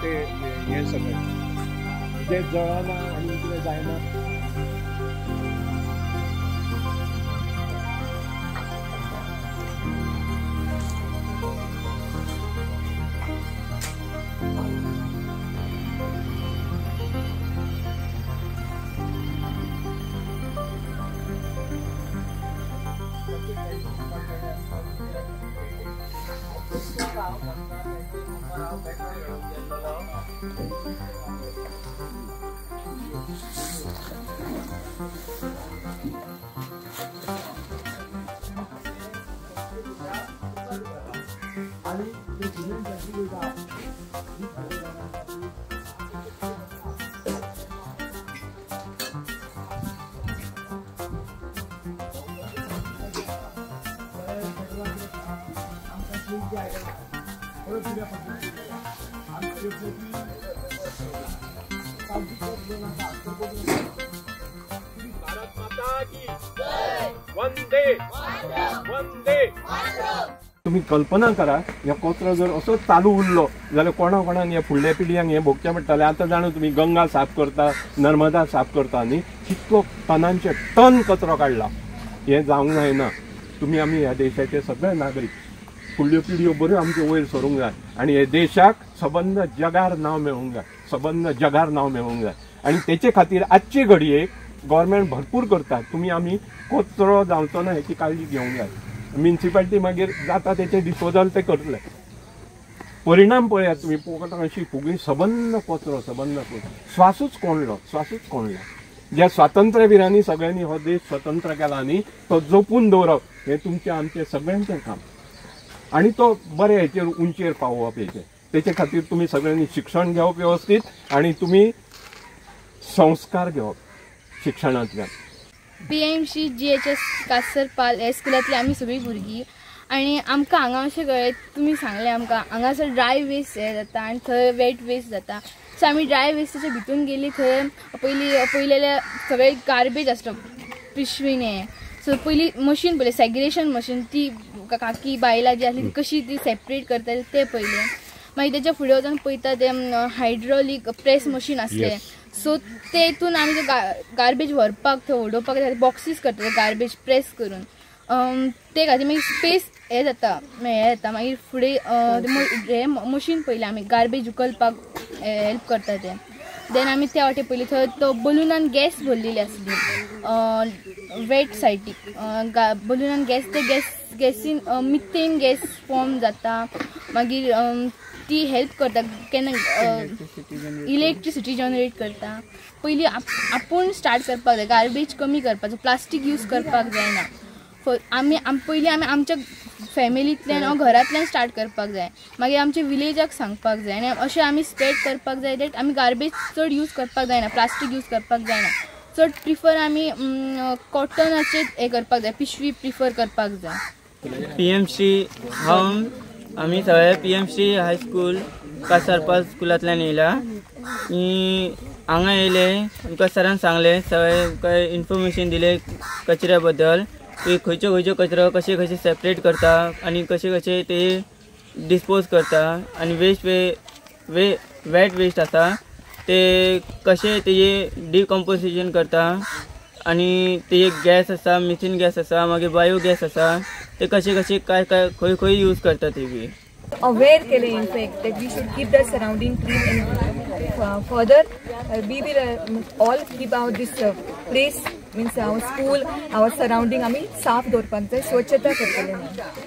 ते हे सगळें जे जळना आणि कितें जायना भारत माता की जय वंदे वंदे तुम्ही कल्पना करा ह्या कचरो जर असो चालू उरलो जाल्यार कोणान ह्या फुडल्या पिढयांक हे भोगचें पडटलें। आतां जाणा तुम्ही गंगा साफ करता नर्मदा साफ करता न्ही कितलो टनांचे टन कचरो काडला हे जावंक जायना। तुम्ही आमी ह्या देशाचे सगळे नागरीक फुडल्यो पिढयो बऱ्यो आमचे वयर सरूंक जाय आनी हे देशाक सबंद जगार नांव मेळोंक जाय सबंद जगार नांव मेळोंक जाय आनी तेचे खातीर आजचे घडयेक गव्हर्मेंट भरपूर करता। तुम्ही आमी कचरो जावचो ना हेची काळजी घेवंक जाय। म्युनिसिपालिटी मागीर जाता तेचे डिस्पोजल ते करतले। परिणाम पळयात तुम्ही पोकटां अशी फुगली सबंद कचरो श्वासूच कोणलो ज्या स्वातंत्र्यवीरांनी सगळ्यांनी हो देश स्वतंत्र केला न्ही तो जपून दवरप हे तुमचे आमचे सगळ्यांचें काम आणि तो बरे हेचेर उंचेर पावोवप हेचे तेचे खातीर तुम्ही सगळ्यांनी शिक्षण घेवप व्यवस्थित आणि तुम्ही संस्कार घेवप शिक्षणांतल्यान। PMC GHS कासरपाल ह्या स्कुलांतली आमी सगळीं भुरगीं आनी आमकां हांगा अशें कळ्ळें तुमी सांगलें आमकां हांगासर ड्राय वेस्ट हे जाता आनी थंय वेट वेस्ट जाता। सो आमी ड्राय वेस्टाच्या भितून गेली थंय पयलें सगळे गार्बेज आसता पिशवीन हे सो पयलीं मशीन पळयलें सेग्रिगेशन मशीन ती काकी बायलां जी आसली ती कशी ती सेपरेट करताली ते पयलें। मागीर तेच्या फुडें वचून पळयता ते हायड्रॉलीक प्रेस मशीन आसलें सो तेतून आमी ते गार्बेज व्हरपाक थंय उडोवपाक बॉक्सीस करता गार्बेज प्रेस करून ते खातीर मागीर स्पेस हे जाता मागीर फुडें हे मशीन पयलें आमी गार्बेज उखलपाक हेल्प करता ते देन आमी त्या वाटे पयलीं थंय तो बलूनान गॅस भरलेली आसली वेट सायटीक बलूनान गॅस ते गॅसीन मिथेन गॅस फॉर्म जाता मागीर ती हेल्प करता केन्ना इलेक्ट्रिसिटी जनरेट करता। पयलीं आपूण स्टार्ट करपाक जाय गार्बेज कमी करपाचो प्लास्टीक यूज करपाक जायना आमी पयलीं आमी आमच्या फॅमिलींतल्यान घरांतल्यान स्टार्ट करपाक जाय मागीर आमच्या विलेजाक सांगपाक जाय आनी अशें आमी स्प्रेड करपाक जाय दॅट आमी गार्बेज चड यूज करपाक जायना प्लास्टीक यूज करपाक जायना चड प्रिफर आमी कॉटनाचे हे करपाक जाय पिशवी प्रिफर करपाक जाय। PMC हांव आमी सगळे PMC हायस्कूल कासारपाल स्कुलांतल्यान येयला हांगा येयले आमकां सरान सांगले सगळे इन्फॉर्मेशन दिले कचऱ्या बद्दल की खंयच्यो कचरो कशे सेपरेट करता आनी कशे ते डिस्पोज करता आनी वेट वेस्ट आसा ते कशे तेजे डिकम्पोजिशन करता आनी तेजे गॅस आसा मिथेन गॅस आसा मागीर बायो गॅस आसा ते कशे काय खंय यूज करता ते बी aware केले in fact that we should keep the surrounding clean and further we will all keep out this place means our school our surrounding आमी साफ दवरपाक जाय स्वच्छता करतले।